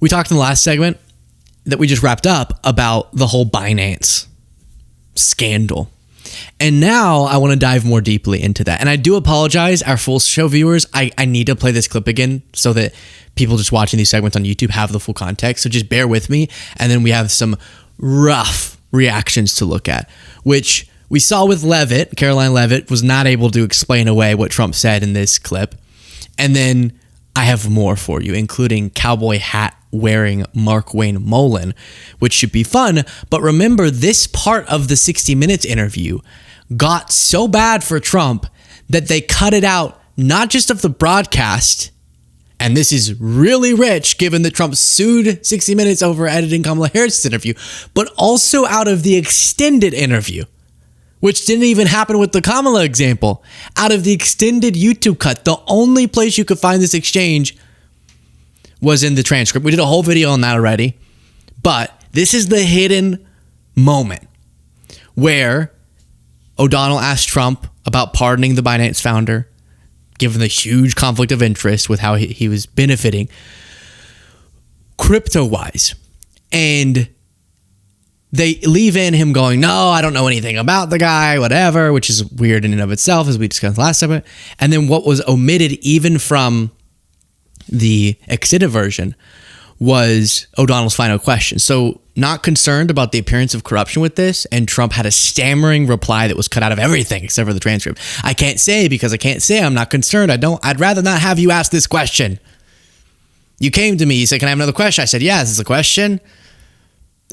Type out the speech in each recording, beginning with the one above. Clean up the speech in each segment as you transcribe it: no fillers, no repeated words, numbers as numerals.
We talked in the last segment that we just wrapped up about the whole Binance scandal. And now I want to dive more deeply into that. And I do apologize, our full show viewers. I need to play this clip again so that people just watching these segments on YouTube have the full context. So just bear with me. And then we have some rough reactions to look at, which we saw with Levitt. Caroline Levitt was not able to explain away what Trump said in this clip. And then I have more for you, including cowboy hat wearing Mark Wayne Mullen, which should be fun. But remember, this part of the 60 Minutes interview got so bad for Trump that they cut it out, not just of the broadcast, and this is really rich given that Trump sued 60 Minutes over editing Kamala Harris's interview, but also out of the extended interview, which didn't even happen with the Kamala example. Out of the extended YouTube cut, the only place you could find this exchange was in the transcript. We did a whole video on that already, but this is the hidden moment where O'Donnell asked Trump about pardoning the Binance founder, given the huge conflict of interest with how he was benefiting crypto-wise. And they leave in him going, no, I don't know anything about the guy, whatever, which is weird in and of itself, as we discussed last segment. And then what was omitted even from the extended version was O'Donnell's final question. So not concerned about the appearance of corruption with this, and Trump had a stammering reply that was cut out of everything except for the transcript. I can't say because I can't say I'm not concerned. I'd rather not have you ask this question. You came to me, you said, can I have another question? I said, yeah, this is a question.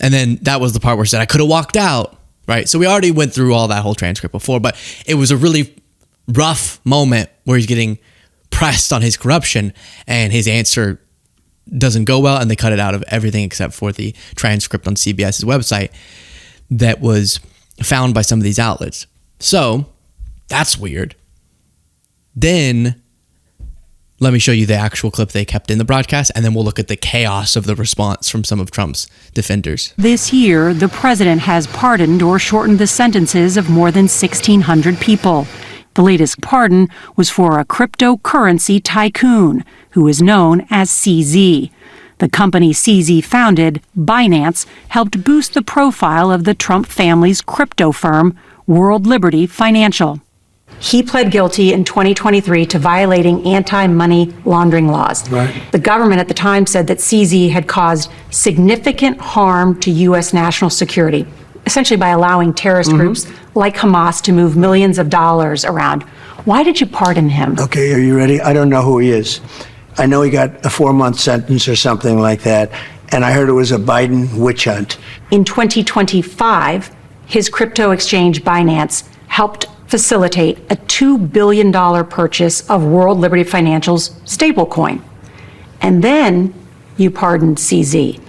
And then that was the part where I said I could have walked out, right? So we already went through all that whole transcript before, but it was a really rough moment where he's getting pressed on his corruption and his answer doesn't go well, and they cut it out of everything except for the transcript on CBS's website that was found by some of these outlets. So that's weird. Then let me show you the actual clip they kept in the broadcast, and then we'll look at the chaos of the response from some of Trump's defenders. This year, the president has pardoned or shortened the sentences of more than 1,600 people. The latest pardon was for a cryptocurrency tycoon who is known as CZ. The company CZ founded, Binance, helped boost the profile of the Trump family's crypto firm, World Liberty Financial. He pled guilty in 2023 to violating anti-money laundering laws. Right. The government at the time said that CZ had caused significant harm to U.S. national security, essentially by allowing terrorist groups like Hamas to move millions of dollars around. Why did you pardon him? Okay, are you ready? I don't know who he is. I know he got a 4-month sentence or something like that, and I heard it was a Biden witch hunt. In 2025, his crypto exchange Binance helped facilitate a $2 billion purchase of World Liberty Financial's stablecoin. And then you pardoned CZ.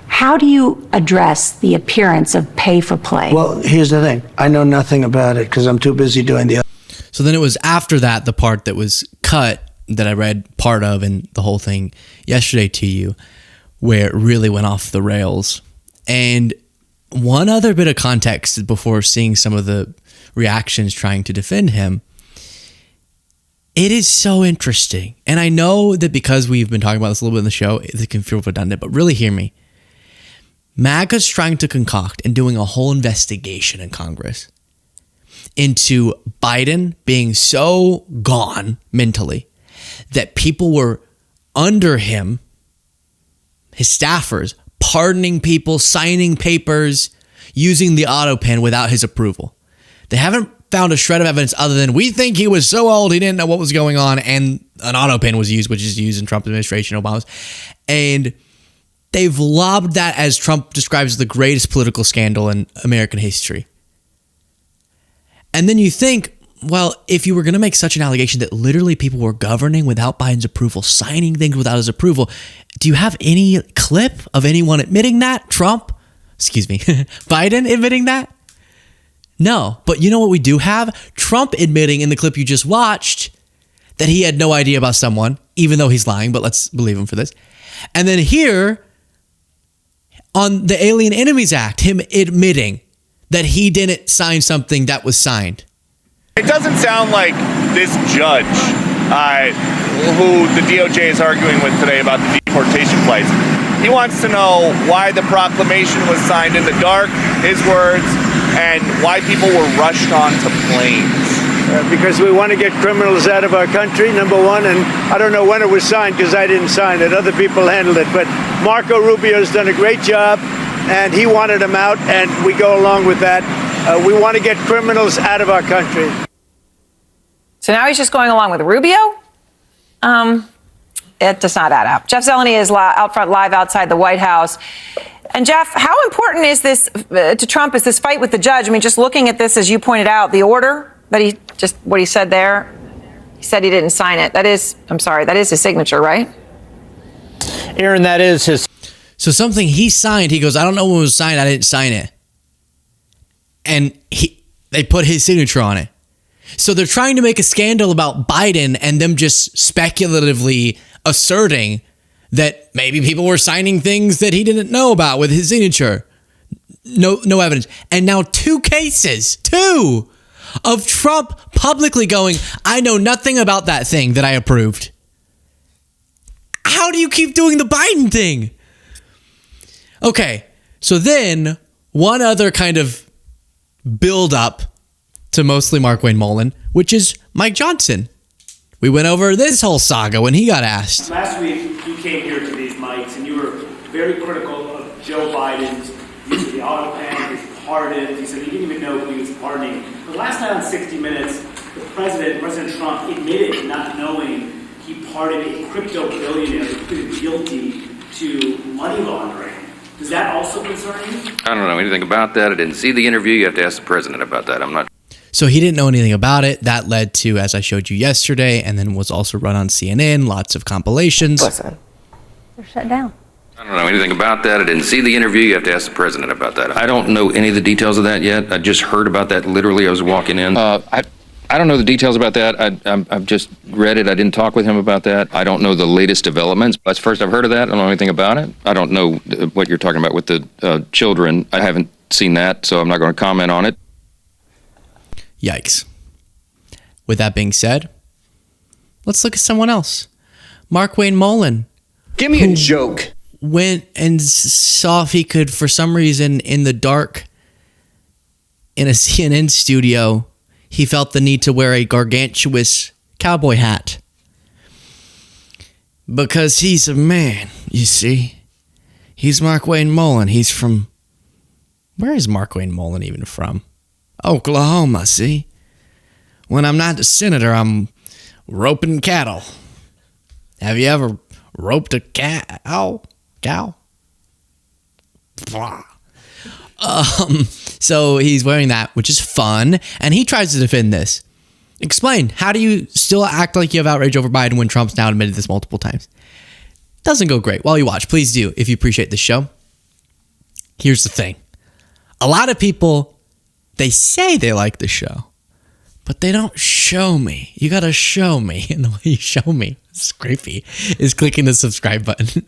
How do you address the appearance of pay for play? Well, here's the thing. I know nothing about it because I'm too busy doing the other. So then it was after that, the part that was cut that I read part of and the whole thing yesterday to you, where it really went off the rails. And one other bit of context before seeing some of the reactions trying to defend him. It is so interesting. And I know that because we've been talking about this a little bit in the show, it can feel redundant, but really hear me. MAGA's trying to concoct and doing a whole investigation in Congress into Biden being so gone mentally that people were under him, his staffers, pardoning people, signing papers, using the auto pen without his approval. They haven't found a shred of evidence other than we think he was so old he didn't know what was going on, and an auto pen was used, which is used in Trump's administration, Obama's. And they've lobbed that as Trump describes the greatest political scandal in American history. And then you think, well, if you were going to make such an allegation that literally people were governing without Biden's approval, signing things without his approval, do you have any clip of anyone admitting that? Biden admitting that? No. But you know what we do have? Trump admitting in the clip you just watched that he had no idea about someone, even though he's lying, but let's believe him for this. And then here, on the Alien Enemies Act, him admitting that he didn't sign something that was signed. It doesn't sound like this judge, who the DOJ is arguing with today about the deportation flights, He wants to know why the proclamation was signed in the dark, his words, and why people were rushed onto planes. Because we want to get criminals out of our country, number one, and I don't know when it was signed because I didn't sign it. Other people handled it. But Marco Rubio's done a great job, and he wanted them out, and we go along with that. We want to get criminals out of our country. So now he's just going along with Rubio? It does not add up. Jeff Zeleny is out front live outside the White House. And Jeff, how important is this to Trump, is this fight with the judge? I mean, just looking at this, as you pointed out, the order that what he said there, he said he didn't sign it. That is his signature, right? Aaron, that is his. So something he signed, he goes, I don't know when it was signed, I didn't sign it. And they put his signature on it. So they're trying to make a scandal about Biden and them just speculatively asserting that maybe people were signing things that he didn't know about with his signature. No evidence. And now two of Trump publicly going, I know nothing about that thing that I approved. How do you keep doing the Biden thing? Okay, so then one other kind of build up to mostly Markwayne Mullin, which is Mike Johnson. We went over this whole saga when he got asked. Last week, you came here to these mics and you were very critical of Joe Biden's use of the auto pen, his pardons. You said he didn't even know who he was pardoning. But last night on 60 Minutes, President Trump, admitted not knowing he pardoned a crypto billionaire who pleaded guilty to money laundering. Does that also concern you? I don't know anything about that. I didn't see the interview. You have to ask the president about that. I'm not. So he didn't know anything about it. That led to, as I showed you yesterday, and then was also run on CNN, lots of compilations. Listen, they're shut down. I don't know anything about that. I didn't see the interview. You have to ask the president about that. I don't know any of the details of that yet. I just heard about that literally. I was walking in. I don't know the details about that. I've just read it. I didn't talk with him about that. I don't know the latest developments. That's the first I've heard of that. I don't know anything about it. I don't know what you're talking about with the children. I haven't seen that, so I'm not going to comment on it. Yikes. With that being said, let's look at someone else. Markwayne Mullin. Give me a joke. Went and saw if he could, for some reason, in the dark, in a CNN studio, he felt the need to wear a gargantuous cowboy hat. Because he's a man, you see. He's Markwayne Mullin. He's from... Where is Markwayne Mullin even from? Oklahoma, see? When I'm not the senator, I'm roping cattle. Have you ever roped a cow? So he's wearing that, which is fun, and he tries to defend this. Explain, how do you still act like you have outrage over Biden when Trump's now admitted this multiple times? Doesn't go great. While you watch, please do, if you appreciate the show. Here's the thing. A lot of people, they say they like the show, but they don't show me. You gotta show me, and the way you show me, it's creepy, is clicking the subscribe button.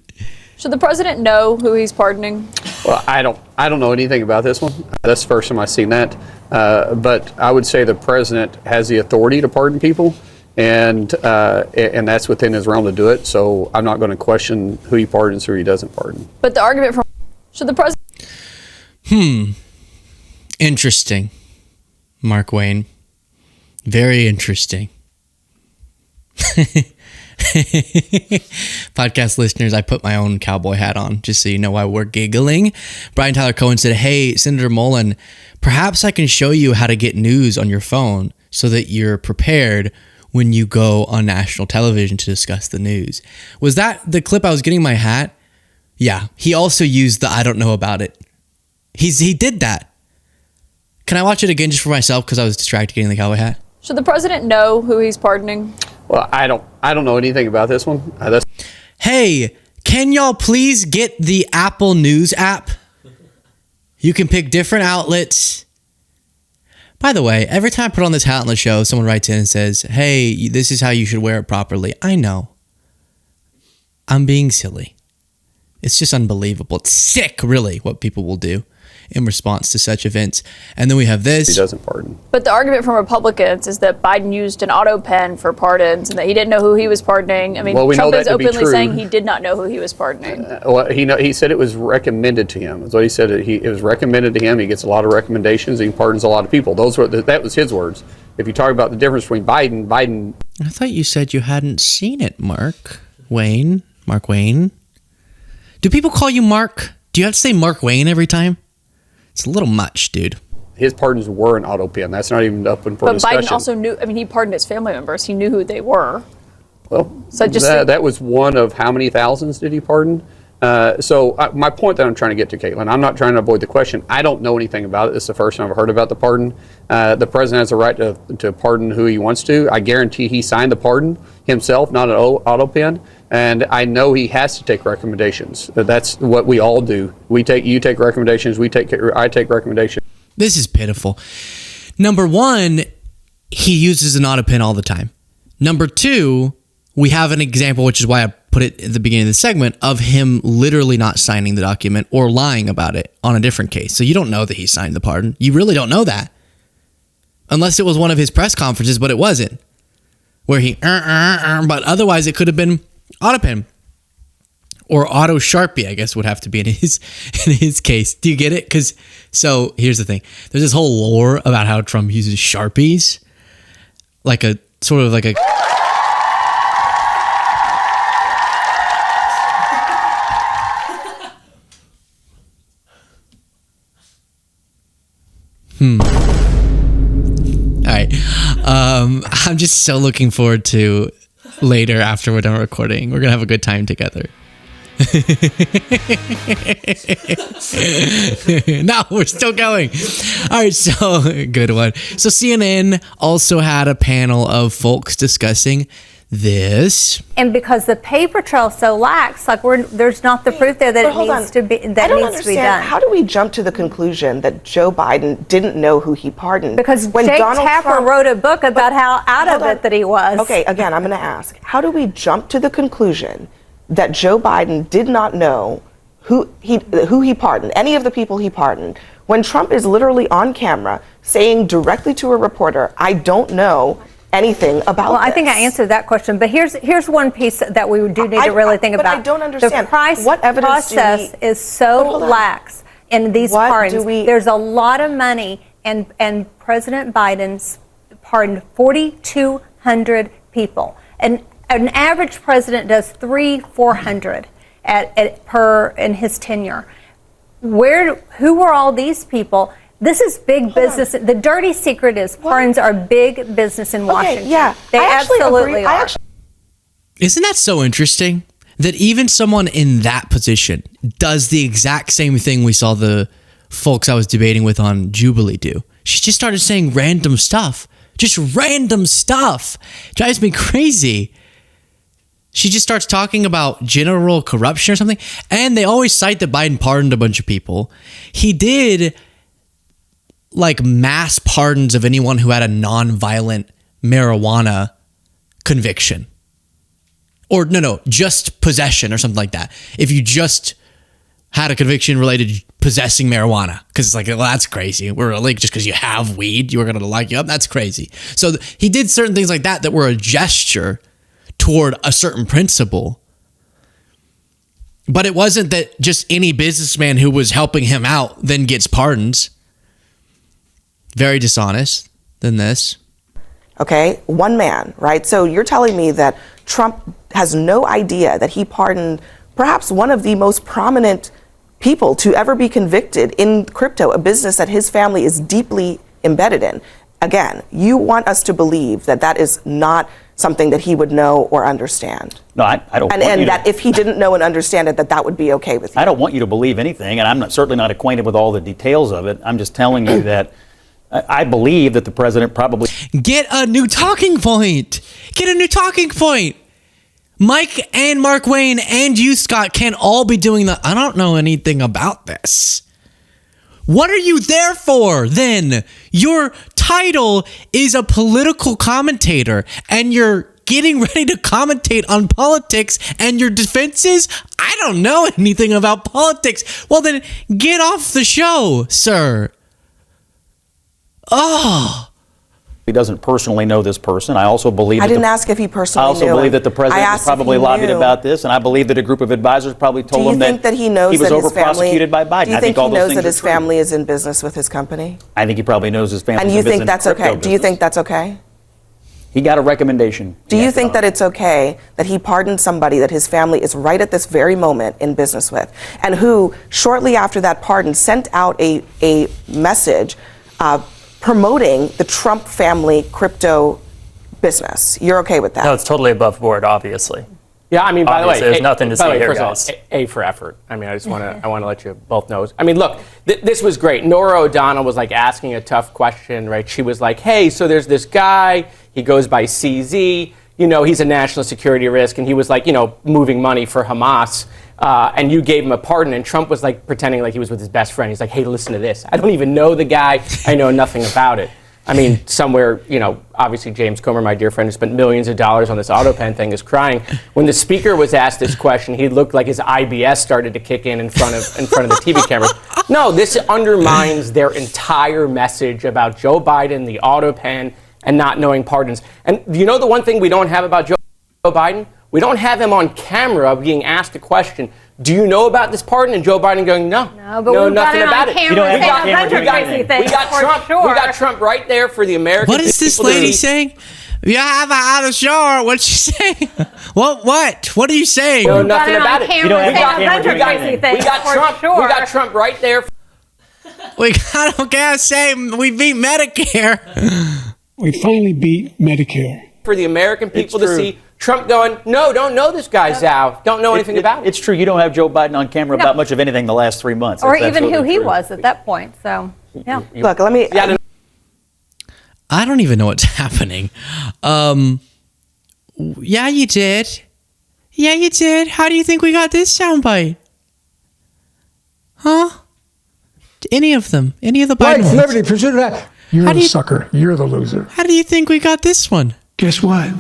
Should the president know who he's pardoning? Well, I don't know anything about this one. That's the first time I've seen that. But I would say the president has the authority to pardon people, and that's within his realm to do it. So I'm not going to question who he pardons or who he doesn't pardon. But the argument from should the president? Interesting, Markwayne. Very interesting. Podcast listeners, I put my own cowboy hat on just so you know why we're giggling. Brian Tyler Cohen said, hey, Senator Mullin, perhaps I can show you how to get news on your phone so that you're prepared when you go on national television to discuss the news. Was that the clip I was getting my hat? Yeah, he also used the I don't know about it. He did that. Can I watch it again just for myself because I was distracted getting the cowboy hat? Should the president know who he's pardoning? Well, I don't know anything about this one. Hey, can y'all please get the Apple News app? You can pick different outlets. By the way, every time I put on this hat on the show, someone writes in and says, hey, this is how you should wear it properly. I know. I'm being silly. It's just unbelievable. It's sick, really, what people will do. in response to such events. And then we have this. He doesn't pardon. But the argument from Republicans is that Biden used an auto pen for pardons and that he didn't know who he was pardoning. I mean, Well, we know Trump that is to be openly true. saying he did not know who he was pardoning. Well, he said it was recommended to him. That's what he said. It was recommended to him. He gets a lot of recommendations. He pardons a lot of people. That was his words. If you talk about the difference between Biden. I thought you said you hadn't seen it, Mark Wayne. Do people call you Mark? Do you have to say Mark Wayne every time? It's a little much, dude. His pardons were an auto pen. That's not even up for discussion. But Biden also knew, I mean, he pardoned his family members. He knew who they were. Well, So just that was one of how many thousands did he pardon? My point that I'm trying to get to, Caitlin, I'm not trying to avoid the question. I don't know anything about it. This is the first time I've heard about the pardon. The president has a right to pardon who he wants to. I guarantee he signed the pardon himself, not an auto pen. And I know he has to take recommendations. That's what we all do. You take recommendations. I take recommendations. This is pitiful. Number one, he uses an auto pen all the time. Number two, we have an example, which is why I put it at the beginning of the segment, of him literally not signing the document or lying about it on a different case. So you don't know that he signed the pardon. You really don't know that. Unless it was one of his press conferences, but it wasn't. Where he, but otherwise it could have been auto pen. Or auto Sharpie, I guess would have to be in his case. Do you get it? So here's the thing. There's this whole lore about how Trump uses Sharpies. Like a, sort of like a... All right. I'm just so looking forward to later after we're done recording. We're going to have a good time together. No, we're still going. All right, so good one. So CNN also had a panel of folks discussing this. And because the paper trail so lax, like there's not the proof there that it needs to be done. How do we jump to the conclusion that Joe Biden didn't know who he pardoned? Because when Jake Tapper wrote a book about how out of it that he was. Okay, again, I'm going to ask, how do we jump to the conclusion that Joe Biden did not know who he pardoned, any of the people he pardoned, when Trump is literally on camera saying directly to a reporter, I don't know anything about Well, this. I think I answered that question, but here's one piece that we do need to really think about. But I don't understand. The What evidence process is so lax in these pardons. There's a lot of money, and President Biden's pardoned 4,200 people. And an average president does 300-400 per in his tenure. Who were all these people? This is big business. The dirty secret is pardons are big business in Washington. Okay, yeah. They absolutely are. Isn't that so interesting? That even someone in that position does the exact same thing we saw the folks I was debating with on Jubilee do. She just started saying random stuff. Just random stuff. Drives me crazy. She just starts talking about general corruption or something. And they always cite that Biden pardoned a bunch of people. He did like mass pardons of anyone who had a non-violent marijuana conviction. Or no, just possession or something like that. If you just had a conviction related to possessing marijuana, because it's like, well, that's crazy. We're like, just because you have weed, you're going to lock you up. That's crazy. So he did certain things like that were a gesture toward a certain principle. But it wasn't that just any businessman who was helping him out then gets pardons. Very dishonest than this. Okay, one man, right? So you're telling me that Trump has no idea that he pardoned perhaps one of the most prominent people to ever be convicted in crypto, a business that his family is deeply embedded in. Again, you want us to believe that that is not something that he would know or understand. No, I don't. And that if he didn't know and understand it, that would be okay with you. I don't want you to believe anything, and I'm certainly not acquainted with all the details of it. I'm just telling you that I believe that the president probably... Get a new talking point. Get a new talking point. Mike and Mark Wayne and you, Scott, can all be doing the, I don't know anything about this. What are you there for then? Your title is a political commentator and your getting ready to commentate on politics, and your defense is, I don't know anything about politics. Well, then get off the show, sir. Oh. He doesn't personally know this person. I also believe. I didn't ask if he personally knew. I also believe that the president was probably lobbied about this, and I believe that a group of advisors probably told him that he knows he was that his family, over-prosecuted by Biden. Do you think he knows that his family is in business with his company? I think he probably knows his family. And you think that's okay? Do you think that's okay? He got a recommendation. Do you think that it's okay that he pardoned somebody that his family is right at this very moment in business with, and who shortly after that pardon sent out a message promoting the Trump family crypto business? You're okay with that? No, it's totally above board, obviously. Yeah, I mean, by the way, there's nothing to see here, guys. A for effort. I mean, I want to let you both know. I mean, look, this was great. Nora O'Donnell was like asking a tough question, right? She was like, hey, so there's this guy, he goes by CZ, he's a national security risk, and he was like, moving money for Hamas. And you gave him a pardon, and Trump was like pretending like he was with his best friend. He's like, hey, listen to this. I don't even know the guy. I know nothing about it. I mean, somewhere, obviously James Comer, my dear friend, who spent millions of dollars on this AutoPen thing, is crying. When the speaker was asked this question, he looked like his IBS started to kick in front of the TV cameras. No, this undermines their entire message about Joe Biden, the AutoPen, and not knowing pardons. And the one thing we don't have about Joe Biden? We don't have him on camera being asked a question. Do you know about this pardon? And Joe Biden going, no, nothing about it. We got Trump right there for the American. What is this lady saying? You have out of shore. What's she saying? What are you saying? No, nothing about it. We got Trump right there. I don't care. Say we beat Medicare. We finally beat Medicare. For the American people to see Trump going, no, don't know this guy, Zhao. Don't know anything about it. It's true. You don't have Joe Biden on camera about much of anything the last 3 months. Or even who he was at that point. So, yeah. Look, let me... I don't even know what's happening. Yeah, you did. Yeah, you did. How do you think we got this soundbite? Huh? Any of them? Any of the Biden ones? Liberty, pursuit of that. You're the sucker. You're the loser. How do you think we got this one? Guess what?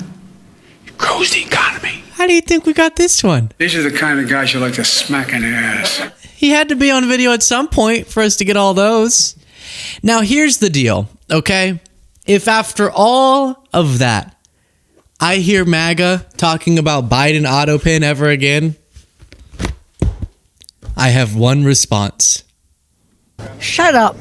Grows the economy. How do you think we got this one? These are the kind of guys you like to smack in the ass. He had to be on video at some point for us to get all those. Now, here's the deal, okay? If after all of that, I hear MAGA talking about Biden AutoPen ever again, I have one response. Shut up.